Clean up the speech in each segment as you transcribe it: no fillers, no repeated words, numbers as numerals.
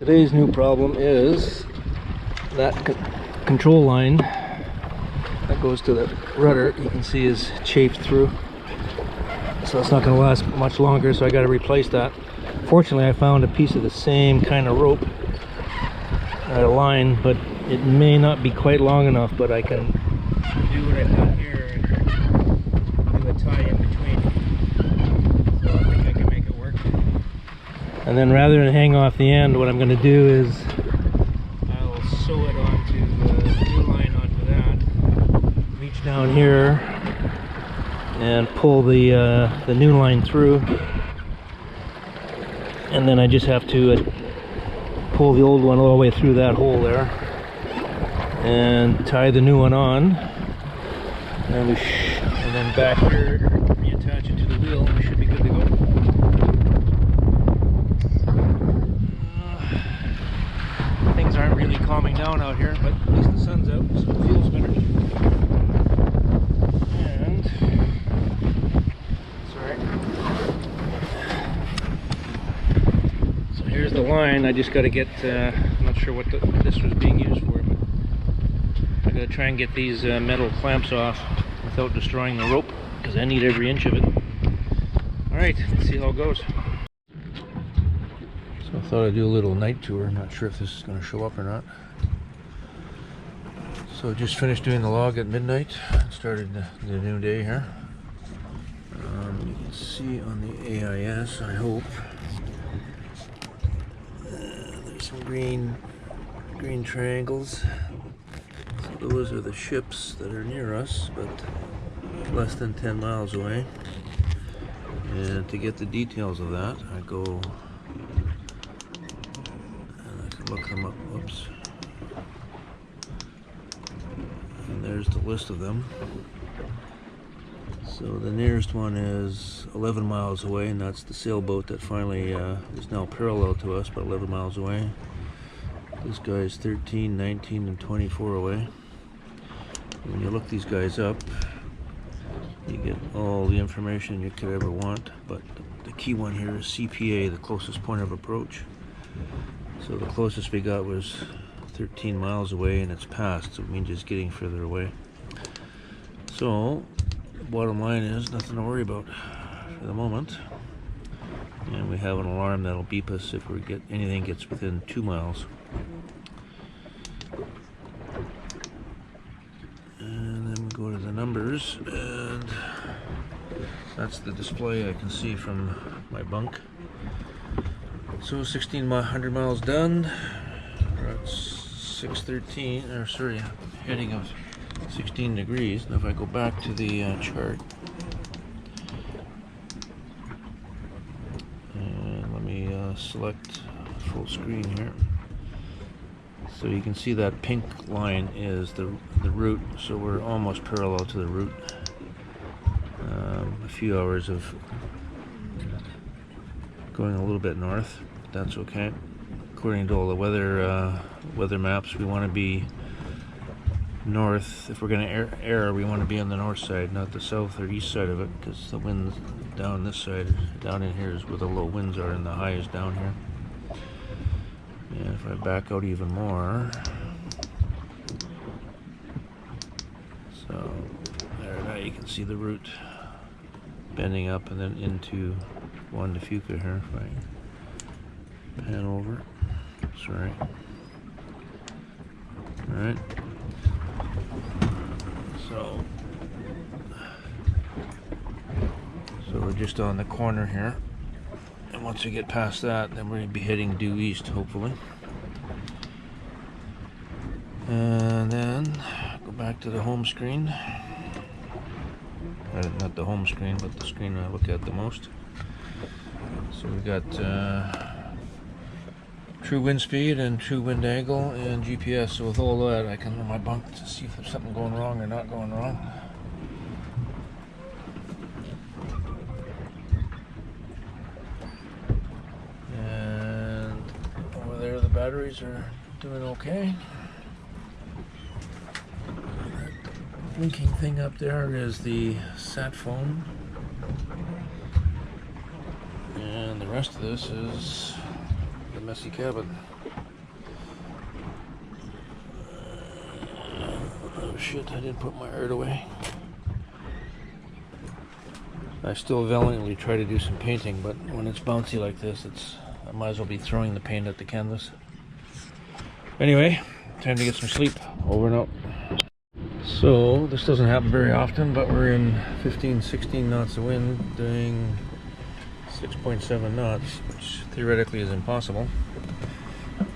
Today's new problem is that control line that goes to the rudder, you can see, is chafed through, so it's not going to last much longer, so I got to replace that. Fortunately, I found a piece of the same kind of rope line, but it may not be quite long enough, but I can do what I've done here and do a tie in between, so I think I can make it work. And then rather than hang off the end, what I'm going to do is I'll sew it onto the new line onto that, reach down here and pull the new line through, and then I just have to pull the old one all the way through that hole there and tie the new one on, and then back here reattach it to the wheel, and we should be good to go. Things aren't really calming down out here, but at least the sun's out, so it feels better. And sorry. So here's the line. I just got to get. I'm not sure what this was being used for, but I got to try and get these metal clamps off without destroying the rope, because I need every inch of it. All right, let's see how it goes. So I thought I'd do a little night tour. I'm not sure if this is going to show up or not. So I just finished doing the log at midnight. Started the new day here. You can see on the AIS, I hope, there's some green triangles. So those are the ships that are near us, but less than 10 miles away. And to get the details of that, I go and I can look them up. Whoops. And there's the list of them. So the nearest one is 11 miles away, and that's the sailboat that finally is now parallel to us, but 11 miles away. This guy is 13, 19, and 24 away. When you look these guys up, you get all the information you could ever want, but the key one here is CPA, the closest point of approach. So the closest we got was 13 miles away, and it's past, so it means it's getting further away. So the bottom line is nothing to worry about for the moment, and we have an alarm that'll beep us if anything gets within 2 miles. And then we go to the numbers, and that's the display I can see from my bunk. So 1,600 miles done. We're at 613, or sorry, heading of 16 degrees. Now if I go back to the chart, and let me select full screen here. So you can see that pink line is the route, so we're almost parallel to the route. A few hours of going a little bit north, but that's okay. According to all the weather maps, we want to be north. If we're going to err, we want to be on the north side, not the south or east side of it, because the wind's down this side. Down in here is where the low winds are, and the high is down here. And if I back out even more, so there, now you can see the route bending up and then into Juan de Fuca here. If I pan over, sorry. All right. So we're just on the corner here. And once we get past that, then we're going to be heading due east, hopefully. And then go back to the home screen. Not the home screen, but the screen I look at the most. So we've got true wind speed and true wind angle and GPS. So with all that, I can look at my bunk to see if there's something going wrong or not going wrong. Batteries are doing okay. That blinking thing up there is the sat phone, and the rest of this is the messy cabin. Oh shit, I didn't put my art away. I still valiantly try to do some painting, but when it's bouncy like this, I might as well be throwing the paint at the canvas. Anyway, time to get some sleep. Over and out. So, this doesn't happen very often, but we're in 15, 16 knots of wind, doing 6.7 knots, which theoretically is impossible,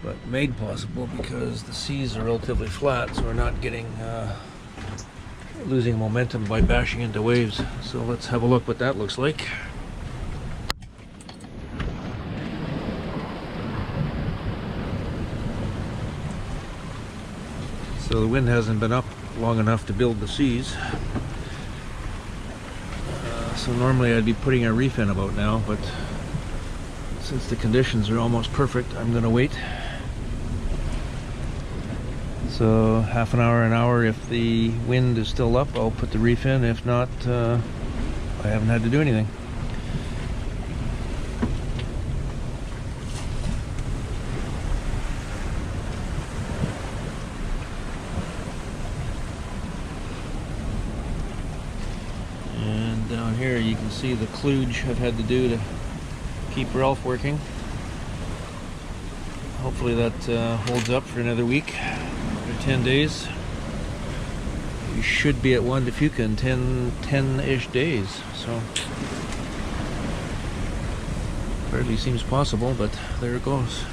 but made possible because the seas are relatively flat, so we're not getting losing momentum by bashing into waves. So let's have a look what that looks like. So the wind hasn't been up long enough to build the seas. So normally I'd be putting a reef in about now, but since the conditions are almost perfect, I'm going to wait. So half an hour, if the wind is still up, I'll put the reef in. If not, I haven't had to do anything. And down here you can see the kludge I've had to do to keep Ralph working. Hopefully that holds up for another week. 10 days. You should be at Juan de Fuca in 10-ish days, so hardly seems possible, but there it goes.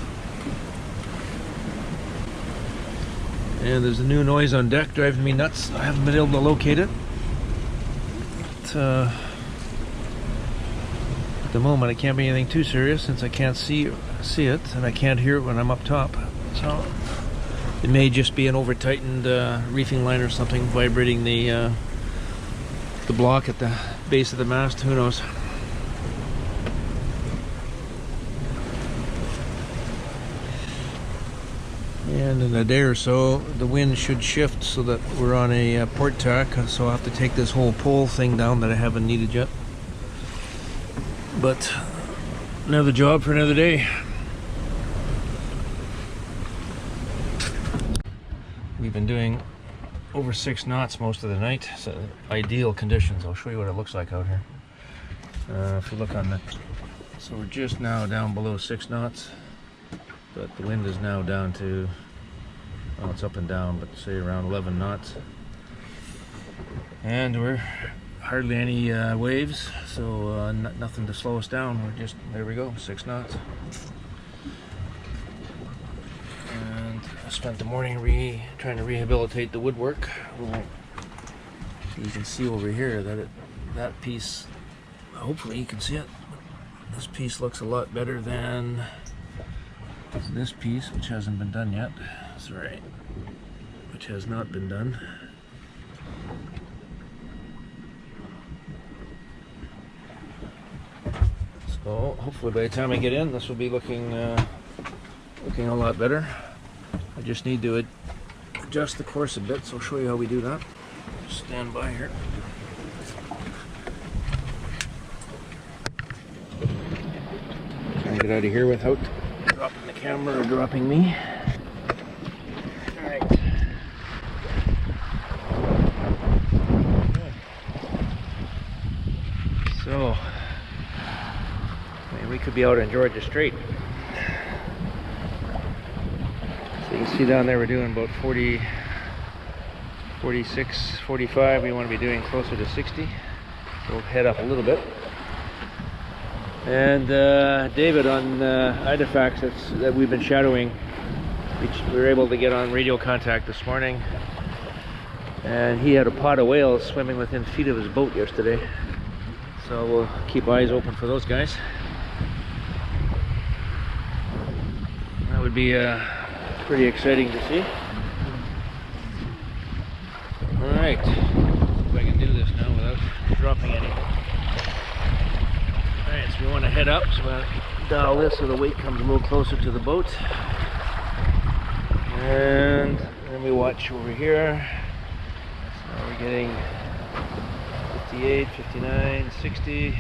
And there's a new noise on deck driving me nuts. I haven't been able to locate it. But, at the moment it can't be anything too serious since I can't see it and I can't hear it when I'm up top. So it may just be an over-tightened reefing line or something vibrating the block at the base of the mast. Who knows? And in a day or so, the wind should shift so that we're on a port tack. So I'll have to take this whole pole thing down that I haven't needed yet. But another job for another day. We've been doing over 6 knots most of the night, so ideal conditions. I'll show you what it looks like out here. If you look on the, so we're just now down below 6 knots, but the wind is now down to, well, it's up and down, but say around 11 knots. And we're hardly any waves, so nothing to slow us down. We're just, there we go, 6 knots. I spent the morning trying to rehabilitate the woodwork. Well, you can see over here that that piece, hopefully you can see it, this piece looks a lot better than this piece, which hasn't been done yet. Sorry, which has not been done. So hopefully by the time I get in, this will be looking a lot better. I just need to adjust the course a bit, so I'll show you how we do that. Just stand by here. Trying to get out of here without dropping the camera or dropping me. Alright. So, we could be out on Georgia Strait. So you can see down there we're doing about 40, 46, 45. We want to be doing closer to 60. So we'll head up a little bit. And David on Idafax that we've been shadowing, we were able to get on radio contact this morning. And he had a pod of whales swimming within feet of his boat yesterday. So we'll keep eyes open for those guys. That would be pretty exciting to see. Alright, see if I can do this now without dropping any. Alright, so we want to head up, so we'll dial this so the weight comes a little closer to the boat. And then we watch over here. So we're getting 58, 59, 60.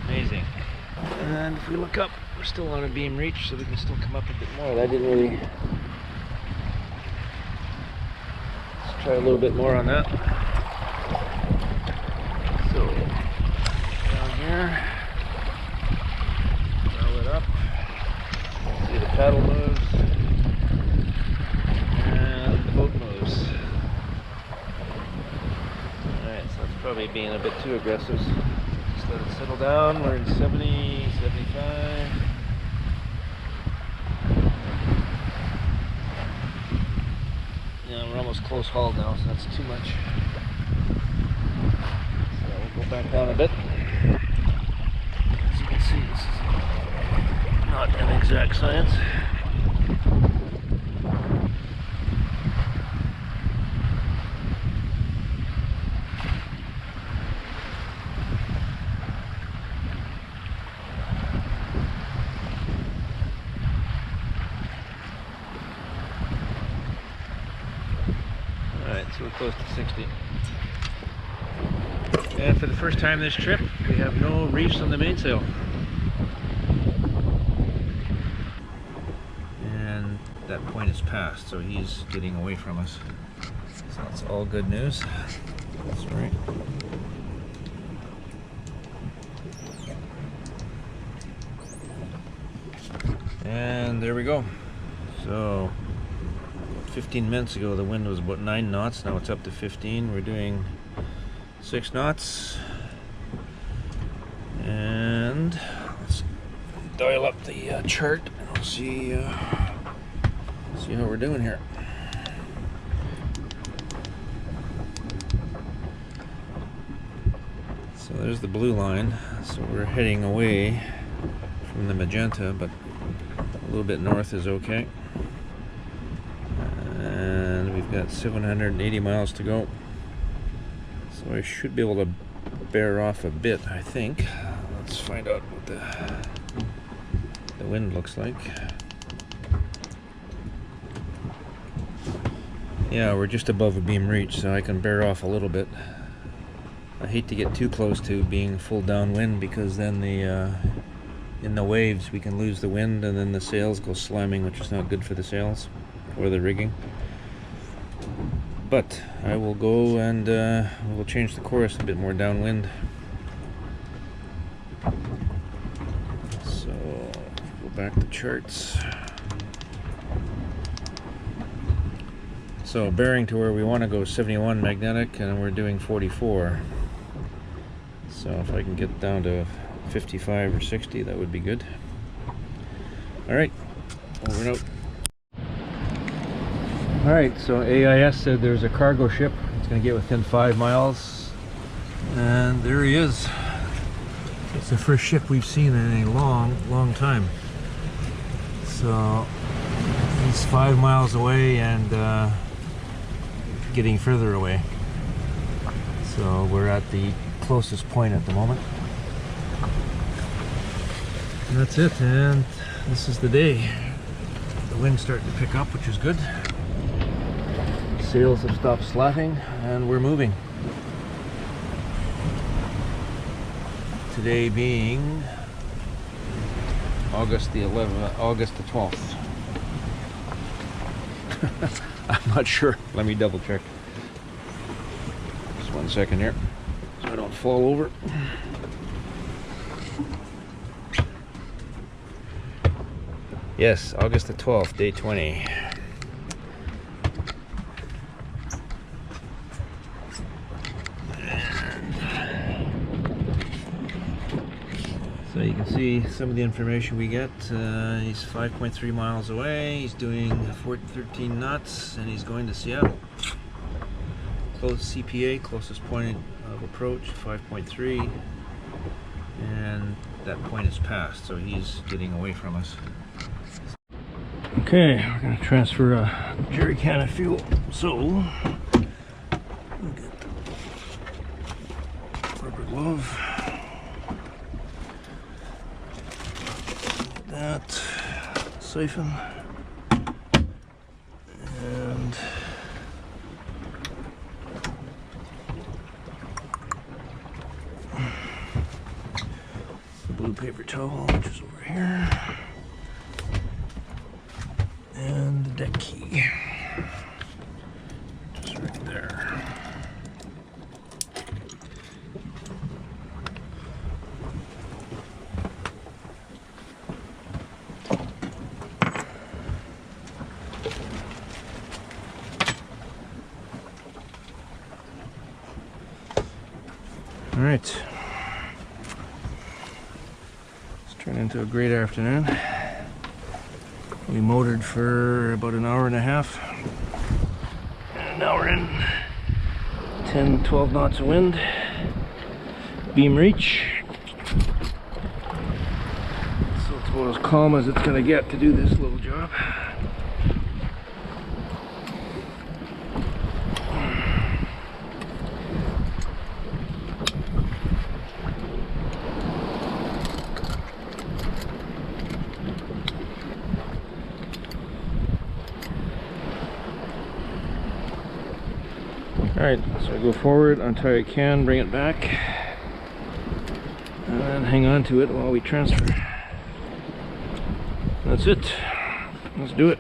Amazing. And if we look up, we're still on a beam reach, so we can still come up a bit more. That didn't really Try a little bit more on that. So, down here, roll it up. See the paddle moves, and the boat moves. Alright, so that's probably being a bit too aggressive. Just let it settle down. We're in 70, 75. Yeah, we're almost close haul now, so that's too much. So we'll go back down a bit. As you can see, this is not an exact science. Alright, so we're close to 60. And for the first time this trip, we have no reefs on the mainsail. And that point is passed, so he's getting away from us. So that's all good news. That's right. And there we go. So 15 minutes ago the wind was about 9 knots, now it's up to 15. We're doing 6 knots. And let's dial up the chart and we'll see how we're doing here. So there's the blue line, so we're heading away from the magenta, but a little bit north is okay. And we've got 780 miles to go. So I should be able to bear off a bit, I think. Let's find out what the wind looks like. Yeah, we're just above a beam reach, so I can bear off a little bit. I hate to get too close to being full downwind, because then in the waves we can lose the wind and then the sails go slamming, which is not good for the sails or the rigging. But I will go and we'll change the course a bit more downwind. So go back to charts. So bearing to where we want to go, 71 magnetic, and we're doing 44. So if I can get down to 55 or 60, that would be good. Alright, over and out. Alright, so AIS said there's a cargo ship. It's going to get within 5 miles. And there he is. It's the first ship we've seen in a long time. So he's 5 miles away and getting further away. So we're at the closest point at the moment. And that's it, and this is the day. The wind's starting to pick up, which is good. Sails have stopped slapping and we're moving. Today being August the 12th. I'm not sure. Let me double check. Just 1 second here, so I don't fall over. Yes, August the 12th, day 20. So you can see some of the information we get. He's 5.3 miles away, he's doing 13 knots, and he's going to Seattle. Close CPA, closest point of approach, 5.3, and that point is passed, so he's getting away from us. Okay, we're going to transfer a jerry can of fuel. So, we'll get the rubber glove. That siphon and the blue paper towel, which is over here, and the deck key, just right there. Alright. It's turned into a great afternoon. We motored for about an hour and a half. And now we're in 10, 12 knots of wind. Beam reach. So it's about as calm as it's going to get to do this little job. Alright, so I go forward, untie a can, bring it back, and then hang on to it while we transfer. That's it. Let's do it.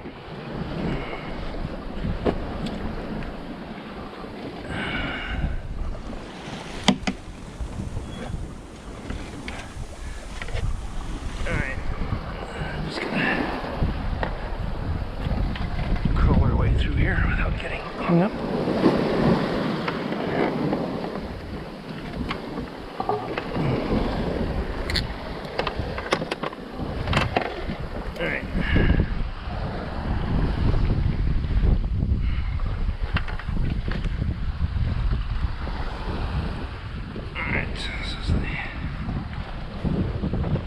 Alright, just gonna crawl our way through here without getting hung up.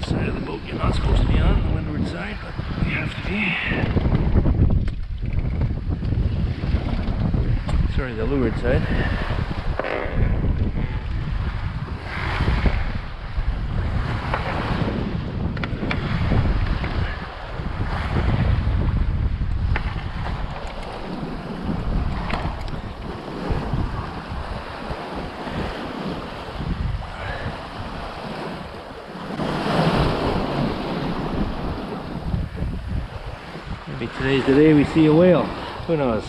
Side of the boat you're not supposed to be on, the windward side, but we have to be. Sorry, the leeward side. Maybe today's the day we see a whale. Who knows?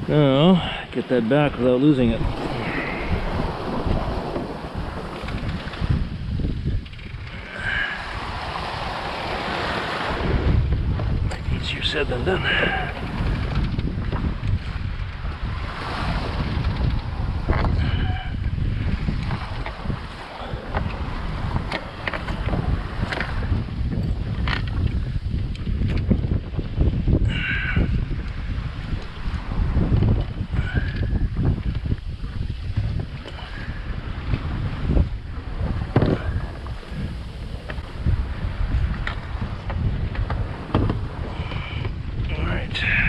Now, get that back without losing it. Easier said than done. All right.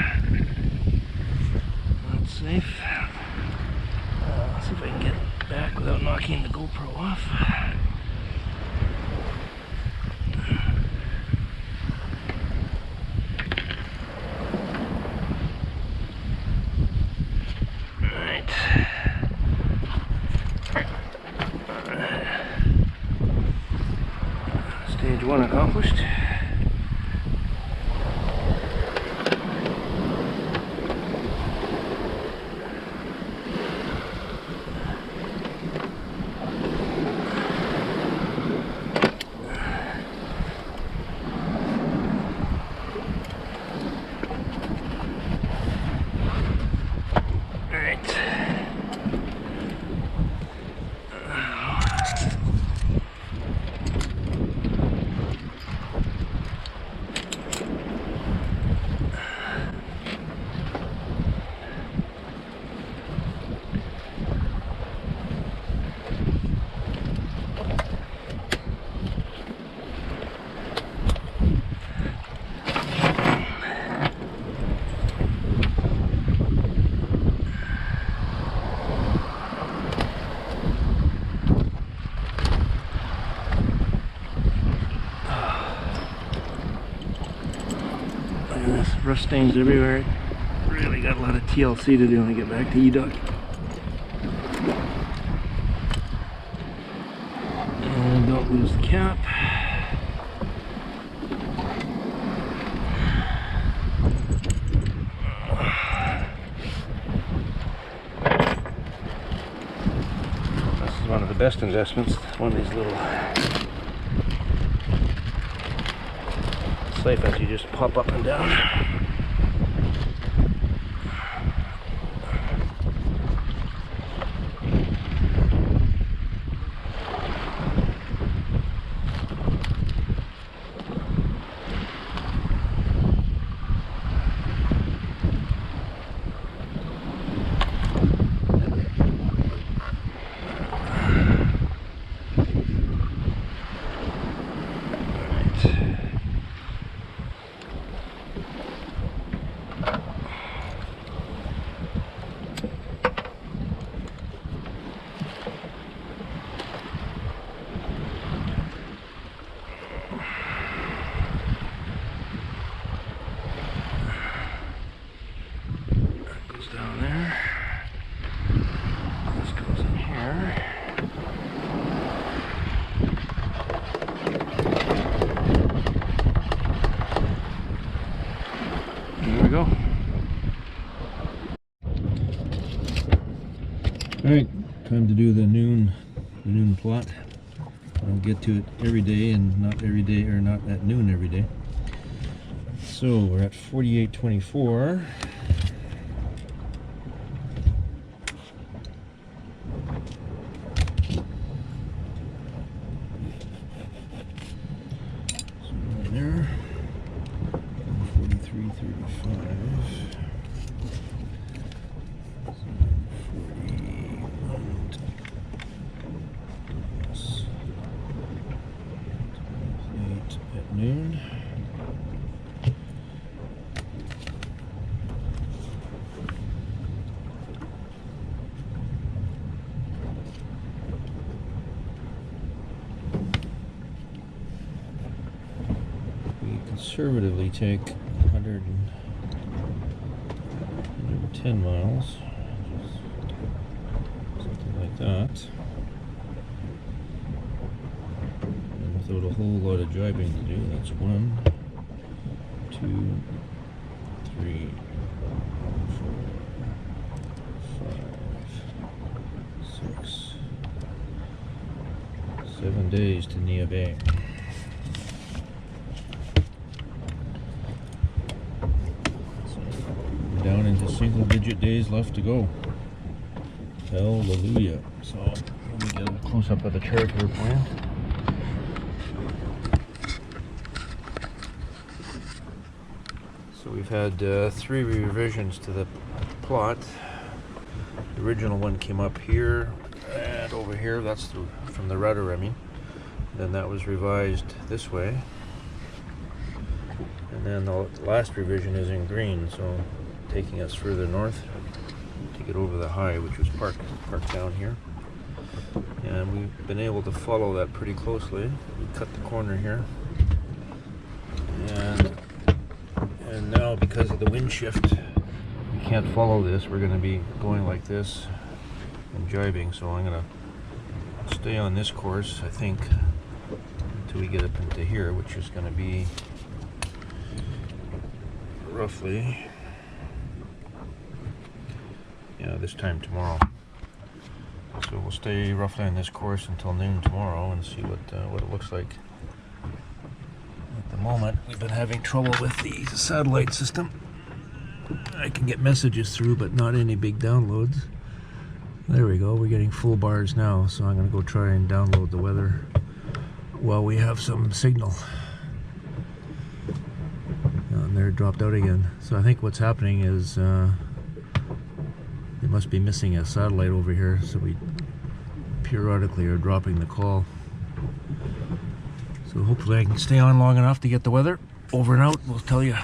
stains everywhere. Really got a lot of TLC to do when I get back to E-Duck. And don't lose the cap. This is one of the best investments. One of these little siphons you just pop up and down. Down there. This goes in here. There we go. Alright, time to do the noon plot. I don't get to it every day, and not every day, or not at noon every day. So we're at 48.24. There, 43.35, 41, yes, 8 at noon. Conservatively take 110 miles, something like that, and without a whole lot of driving to do. That's 1, 2, 3, 4, 5, 6, 7 days to Nia Bay. Down into single-digit days left to go. Hallelujah. So let me get a close-up of the chart here for you. So we've had 3 revisions to the plot. The original one came up here and over here. That's from the rudder, I mean. Then that was revised this way. And then the last revision is in green, so taking us further north to get over the high, which was parked down here. And we've been able to follow that pretty closely. We cut the corner here, and now because of the wind shift, we can't follow this. We're going to be going like this and jibing, so I'm going to stay on this course, I think, until we get up into here, which is going to be roughly, this time tomorrow. So we'll stay roughly on this course until noon tomorrow and see what it looks like. At the moment, we've been having trouble with the satellite system. I can get messages through, but not any big downloads. There we go, we're getting full bars now, so I'm going to go try and download the weather while we have some signal. And there, it dropped out again. So I think what's happening is they must be missing a satellite over here, so we periodically are dropping the call. So hopefully I can stay on long enough to get the weather. Over and out, we'll tell you.